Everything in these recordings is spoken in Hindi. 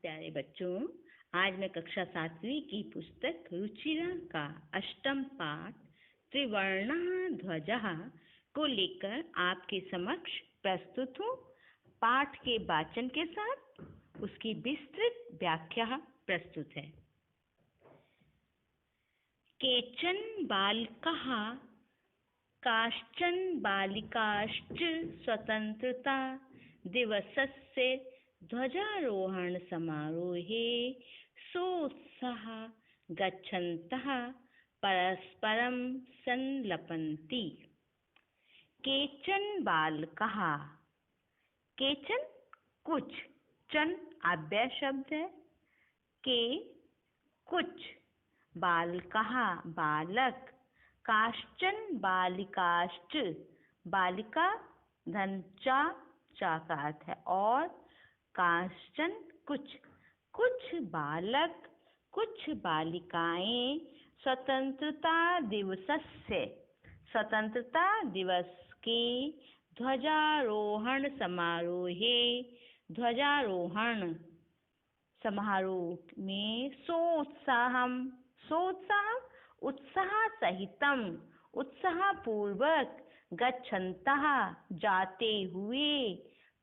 प्यारे बच्चों, आज मैं कक्षा 7वीं की पुस्तक रुचिरा का अष्टम पाठ त्रिवर्णः ध्वजः को लेकर आपके समक्ष प्रस्तुत हूँ। पाठ के वाचन के साथ उसकी विस्तृत व्याख्या प्रस्तुत है। केचन बालकाः काश्चन बालिकाश्च स्वतन्त्रता दिवसस्य ध्वजारोहण समारोहे सोत्साहः गच्छन्तः परस्परं संलपन्ति। केचन बालकाः, केचन कुछ, चन अव्यय शब्द है, के कुछ, बालकाः बालक, काश्चन बालिकाश्च बालिका धन चा का अर्थ है, और काश्चन कुछ, कुछ बालक कुछ बालिकाएं स्वतंत्रता दिवसस्य स्वतंत्रता दिवस के ध्वजारोहण समारोहे ध्वजारोहण समारोह में सोत्साहम उत्साह सहितम उत्साहपूर्वक गच्छन्तः जाते हुए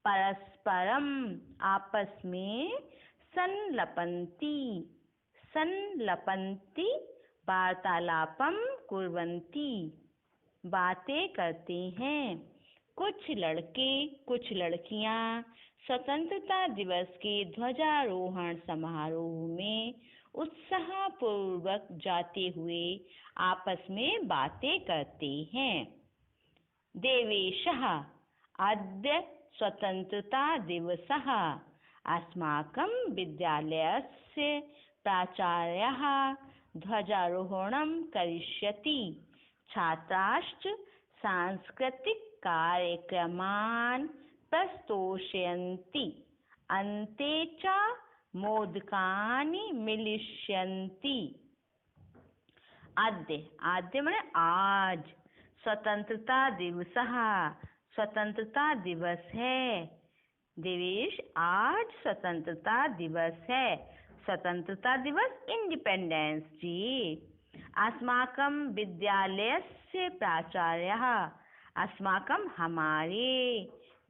परस्परम आपस में संलपन्ति वार्तालापम कुर्वन्ति बातें करते हैं। कुछ लड़के कुछ लड़कियां स्वतंत्रता दिवस के ध्वजारोहण समारोह में उत्साहपूर्वक जाते हुए आपस में बातें करते हैं। देवेशः अद्य स्वतंत्रता दिवसः अस्माकं विद्यालयस्य प्राचार्यः ध्वजारोहणं करिष्यति। छात्राश्च सांस्कृतिक कार्यक्रमान् प्रस्तोषयन्ति। अन्ते च मोदकानि मिलिष्यन्ति। आद्य माने आज, स्वतंत्रता दिवसः स्वतंत्रता दिवस है। देवेश आज स्वतंत्रता दिवस है। स्वतंत्रता दिवस इंडिपेंडेंस डे। अस्माकं विद्यालयस्य प्राचार्यः, अस्माकं हमारे,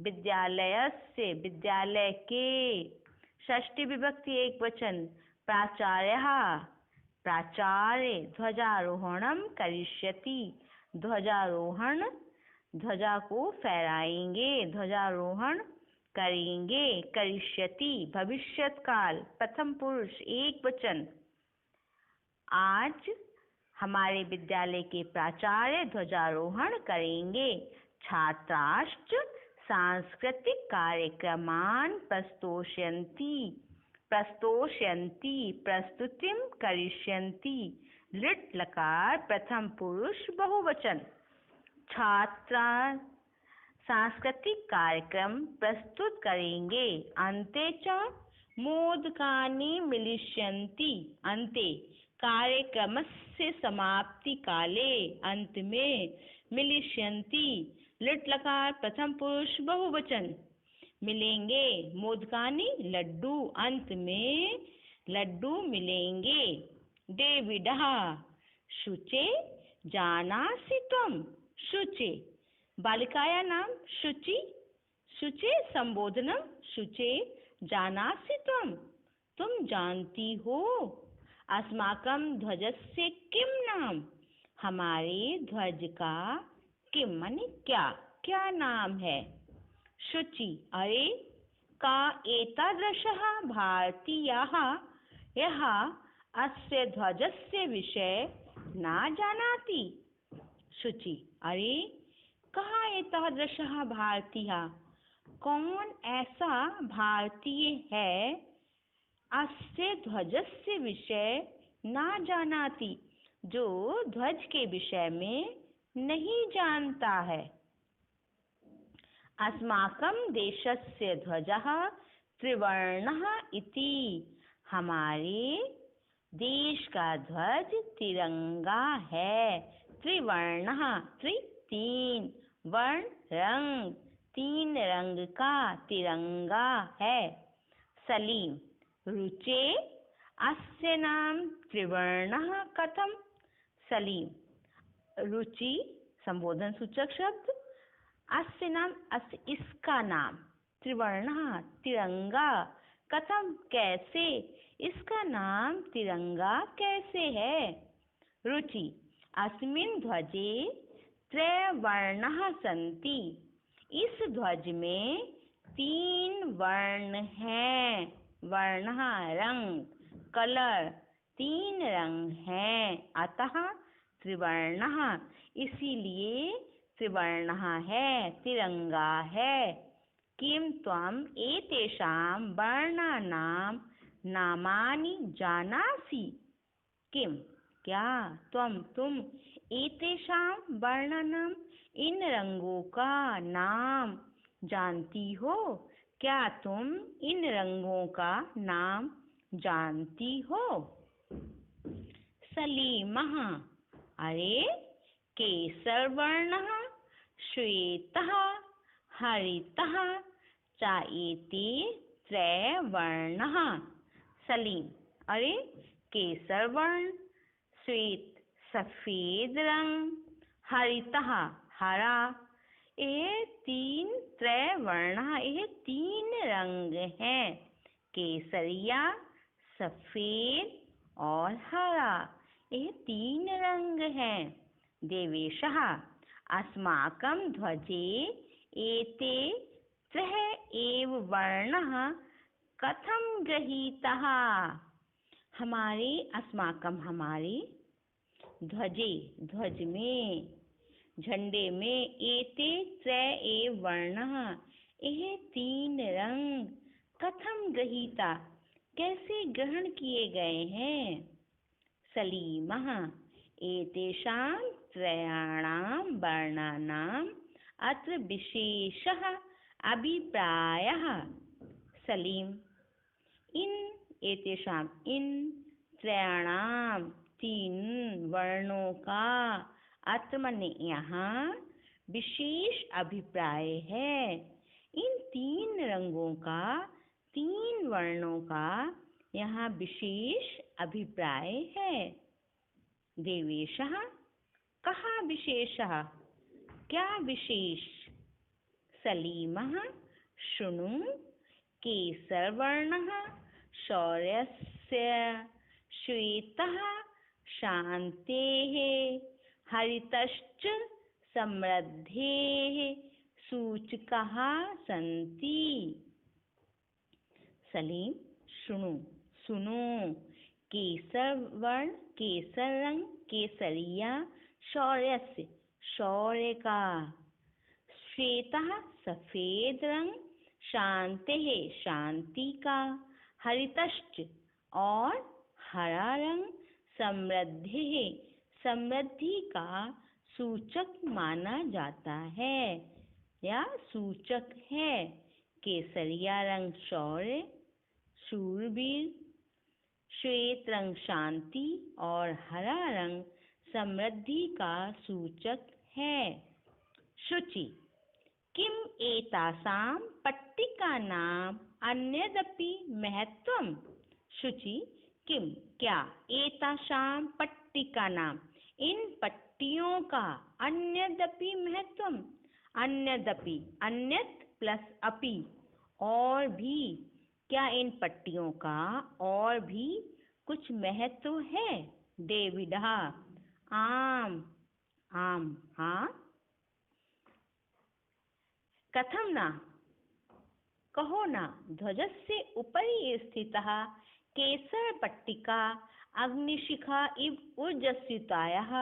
विद्यालयस्य विद्यालय के, षष्ठी विभक्ति एक वचन, प्राचार्यः प्राचार्य ध्वजारोहणं करिष्यति ध्वजारोहण ध्वजा को फहराएंगे, ध्वजारोहण करेंगे। करिष्यति भविष्यत काल प्रथम पुरुष एक वचन। आज हमारे विद्यालय के प्राचार्य ध्वजारोहण करेंगे। छात्राश्च सांस्कृतिक कार्यक्रमान् प्रस्तुतिं करिष्यन्ति। लिट लकार प्रथम पुरुष बहुवचन। छात्रा सांस्कृतिक कार्यक्रम प्रस्तुत करेंगे। अन्ते च मोदकानि मिलिष्यन्ति। अन्ते कार्यक्रमस्य समाप्ति काले, अंत में, मिलिष्यन्ति लिट लकार प्रथम पुरुष बहुवचन, मिलेंगे। मोदकानि लड्डू, अंत में लड्डू मिलेंगे। डेविडः शुचे जानासि त्वं। शुचे बालिकाया नाम शुचि, शुचे संबोधनम शुचे जानासि त्वं, तुम जानती हो। अस्माकं ध्वजस्य किं नाम, हमारे ध्वज का, किम माने क्या, क्या नाम है। शुचि अरे का एतादृशः भारतीयः यः अस्य ध्वजस्य विषये न जानाति। शुचि अरे कहाँ एतादृशः भारतीयः, कौन ऐसा भारतीय है, अस्य ध्वजस्य विषय न जानाति, जो ध्वज के विषय में नहीं जानता है। अस्माकं देशस्य ध्वजः त्रिवर्णः इति, हमारे देश का ध्वज तिरंगा है। त्रिवर्णः तीन, वर्ण रंग, तीन रंग का तिरंगा है। सलीम रुचे अस्य नाम त्रिवर्णः कथम। सलीम, रुचि संबोधन सूचक शब्द, अस्य नाम अस्य इसका नाम, त्रिवर्णः तिरंगा, कथम कैसे, इसका नाम तिरंगा कैसे है। रुचि अस्मिन् ध्वजे त्रयवर्णः सन्ति, इस ध्वज में 3 वर्ण हैं। वर्णः रंग, कलर, 3 रंग हैं, अतः त्रिवर्णः, इसीलिए त्रिवर्णः है, तिरंगा है। किं त्वम् एतेषां वर्णानां नामानि जानासि। किं क्या, तुम एतेषां वर्णानां इन रंगों का नाम जानती हो। क्या तुम इन रंगों का नाम जानती हो। सलीमः, अरे केसरवर्णः, श्वेतः, हरितः च एते त्रयवर्णः। सलीम, अरे केसरवर्ण, श्वेत सफेद रंग, हरितः हरा, ये 3 त्रयवर्णः, ये 3 रंग हैं। केसरिया, सफेद और हरा, ये 3 रंग हैं। देवेशः, अस्माकं ध्वजे एते त्रय एव वर्णः कथं गृहीतः। हमारे अस्माकं हमारे ध्वजे ध्वज में, झंडे में, एते त्रय एव वर्णः, यह 3 रंग, कथम गृहीता कैसे ग्रहण किए गए हैं। सलीमः, एतेषां त्रयाणां वर्णानाम् अत्र विशेषः अभिप्रायः। सलीम, इन त्रयाणां 3 वर्णों का, अत्र माने यहाँ, विशेष अभिप्राय है। इन 3 रंगों का, 3 वर्णों का यहाँ विशेष अभिप्राय है। देवेशः, कहा विशेषः, क्या विशेष। सलीमः, शृणु, केसरवर्णः शौर्यस्य, श्वेतः शान्तेः, हरितश्च समृद्धेः सूचकाः सन्ति। सलीम, सुनो, केसरवर्ण, केसर रंग, केसरिया, शौर्यस्य, शौर्य का, श्वेतः सफेद रंग, शान्तेः शांति का, हरितश्च और हरा रंग, समृद्धि समृद्धि का सूचक माना जाता है या सूचक है। केसरिया रंग शौर्य, शूरवीर, श्वेत रंग शांति और हरा रंग समृद्धि का सूचक है। शुचि, किम एतासां पट्टिकानां अन्यदपि महत्वम्। शुचि, किम क्या, एतासां पट्टिकानां इन पट्टियों का, अन्यदपि महत्वम्, अन्यदपि अन्यत प्लस अपि और भी, क्या इन पट्टियों का और भी कुछ महत्व है। डेविडः, आम, हाँ। कथम न, कहो न। ध्वजस्य उपरि स्थितः केसरपट्टिका अग्निशिखा इव ऊर्जस्वितायाः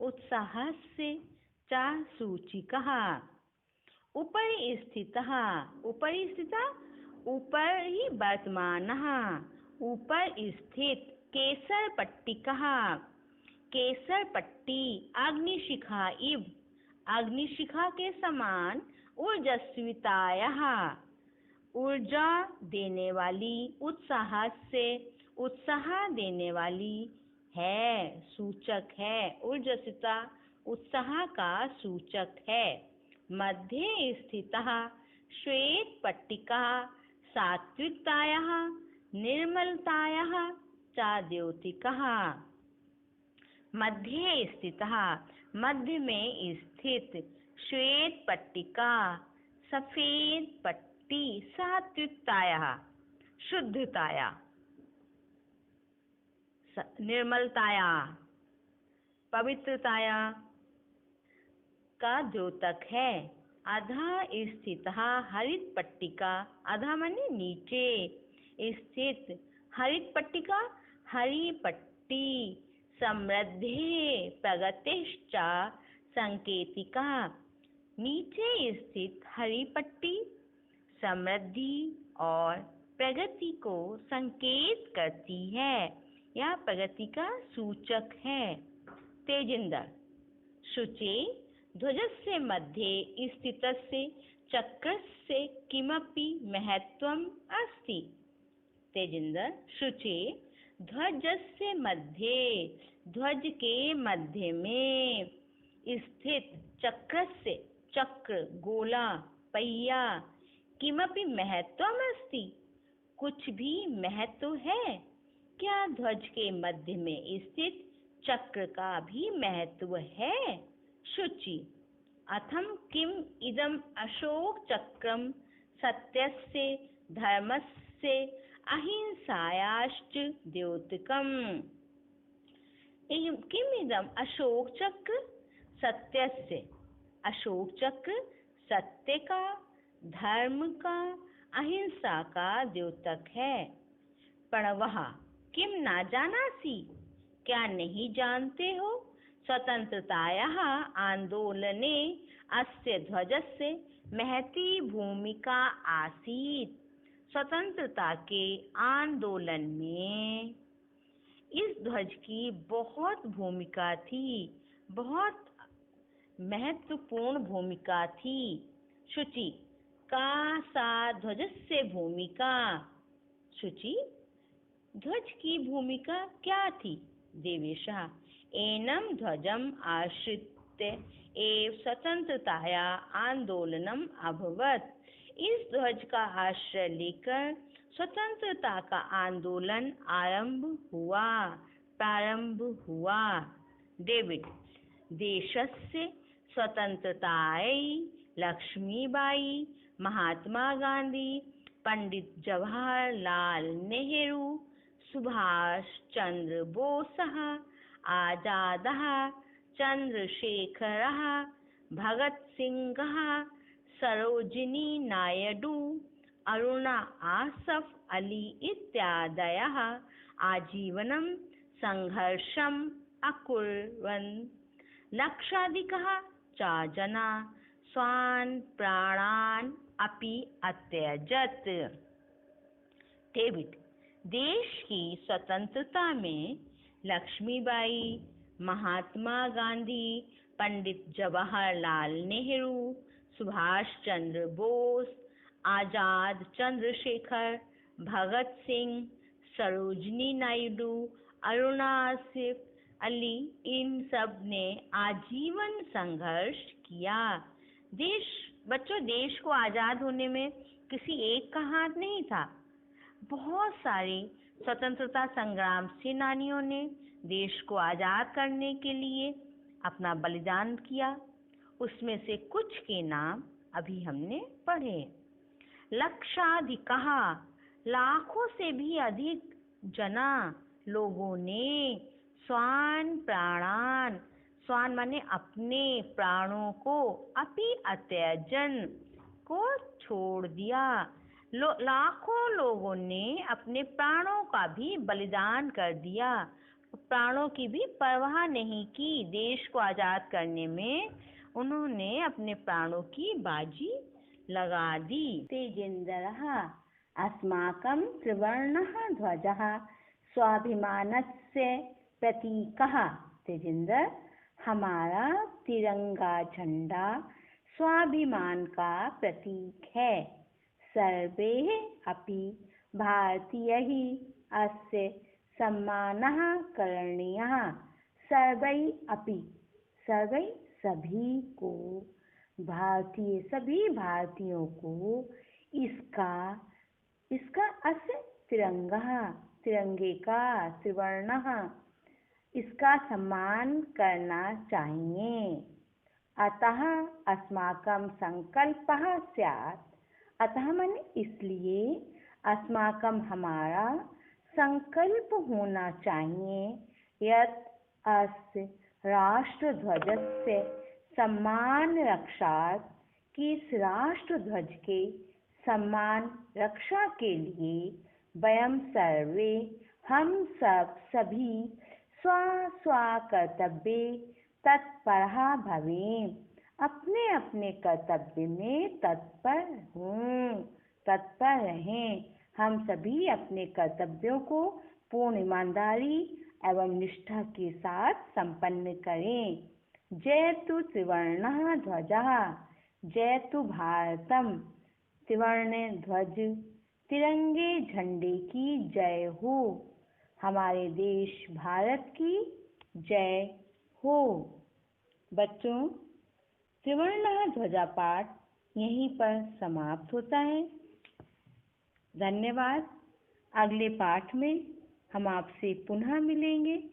उत्साहस्य च सूचिकः। उपरि स्थितः, ऊपर ही वर्तमानः, ऊपर स्थित, केसरपट्टिका, केसरपट्टी, अग्निशिखा इव, अग्निशिखा के समान, ऊर्जस्वितायाः, ऊर्जा देने वाली, उत्साह से, उत्साह देने वाली है, सूचक है। ऊर्जस्विता उत्साह का सूचक है। मध्ये स्थितः श्वेत पट्टिका सात्विकतायाः निर्मलतायाः च द्योतिकः। मध्ये स्थितः, मध्य में स्थित। श्वेत पट्टिका, सफेद पट्टी। सात्विकतायाः, शुद्धताया। निर्मलताया, पवित्रताया का द्योतक है। अधः स्थितः हरित पट्टिका, अधः माने नीचे स्थित। हरित पट्टिका, हरी पट्टी। समृद्धि प्रगतिश्च संकेतिका, नीचे स्थित हरी पट्टी समृद्धि और प्रगति को संकेत करती है। यह प्रगति का सूचक है। तेजिंदर, शुचे ध्वजस्य मध्ये स्थितस्य चक्रस्य किमपि महत्वम् अस्ति। तेजिंदर, शुचे ध्वजस्य मध्ये, ध्वज के मध्य में स्थित चक्रस्य, चक्र, गोला, पहिया। किमपि महत्वम् अस्ति, कुछ भी महत्व है क्या? ध्वज के मध्य में स्थित चक्र का भी महत्व है। शुचि, अथम किम इदम अशोक चक्रम सत्यस्य धर्मस्य अहिंसायाश्च द्योतकम्। किम इदम अशोक चक्र सत्यस्य, अशोक चक्र सत्य का, धर्म का, अहिंसा का द्योतक है। प्रणवः, किम न जानासि, क्या नहीं जानते हो? स्वतंत्रतायाः आंदोलने अस्य ध्वजस्य महती भूमिका आसीत्। स्वतंत्रता के आंदोलन में इस ध्वज की बहुत भूमिका थी, बहुत महत्वपूर्ण भूमिका थी। शुचि, का सा ध्वजस्य भूमिका। शुचि, ध्वज की भूमिका क्या थी? देवेशः, एनं ध्वजम् आश्रित्य एव स्वतंत्रताया आंदोलनम अभवत्। इस ध्वज का आश्रय लेकर स्वतंत्रता का आंदोलन प्रारंभ हुआ। डेविड, देशस्य स्वतंत्रतायै लक्ष्मीबाई, महात्मा गांधी, पंडित जवाहरलाल नेहरू, सुभाष चंद्र बोसः, आजादः, चंद्रशेखरः, भगत सिंहः, सरोजिनी नायडू, अरुणा आसफ अली इत्यादयः आजीवनं संघर्षम् अकुर्वन्। लक्षाधिकः च जनाः स्वान् प्राणान् अपि अत्यजत्। डेविड, देश की स्वतंत्रता में लक्ष्मीबाई, महात्मा गांधी, पंडित जवाहरलाल नेहरू, सुभाष चंद्र बोस, आजाद चंद्रशेखर, भगत सिंह, सरोजिनी नायडू, अरुणा आसिफ अली, इन सब ने आजीवन संघर्ष किया। देश को आजाद होने में किसी एक का हाथ नहीं था। बहुत सारे स्वतंत्रता संग्राम सेनानियों ने देश को आजाद करने के लिए अपना बलिदान किया। उसमें से कुछ के नाम अभी हमने पढ़े। लक्षाधिकः, लाखों से भी अधिक जना, लोगों ने स्वान् प्राणान्, स्वान् माने अपने प्राणों को, अपि अत्यजन को छोड़ दिया। लाखों लोगों ने अपने प्राणों का भी बलिदान कर दिया, प्राणों की भी परवाह नहीं की। देश को आजाद करने में उन्होंने अपने प्राणों की बाजी लगा दी। तेजेंद्रः, अस्माकं त्रिवर्णः ध्वजः स्वाभिमानस्य प्रतीकः। तेजेंद्र, हमारा तिरंगा झंडा स्वाभिमान का प्रतीक है। सर्वे अपि भारतीयैः अस्य सम्मानः करणीयः। सर्वै अपि, सर्वै सभी को, सभी भारतीयों को इसका अस्य तिरंगा, तिरंगे का, त्रिवर्णः, इसका सम्मान करना चाहिए। अतः अस्माकं संकल्पः स्यात्, अतः माने इसलिए, अस्माकं हमारा संकल्प होना चाहिए, यत् अस्य राष्ट्रध्वजस्य सम्मान रक्षात्, कि इस राष्ट्र ध्वज के सम्मान रक्षा के लिए वयं सर्वे, हम सब सभी स्व स्व कर्तव्ये तत्परः भवेम, अपने अपने कर्तव्य में तत्पर रहें। हम सभी अपने कर्तव्यों को पूर्ण ईमानदारी एवं निष्ठा के साथ संपन्न करें। जयतु त्रिवर्णः ध्वजः, जयतु भारतम, त्रिवर्ण ध्वज तिरंगे झंडे की जय हो, हमारे देश भारत की जय हो। बच्चों, त्रिवर्णः ध्वजा पाठ यहीं पर समाप्त होता है। धन्यवाद। अगले पाठ में हम आपसे पुनः मिलेंगे।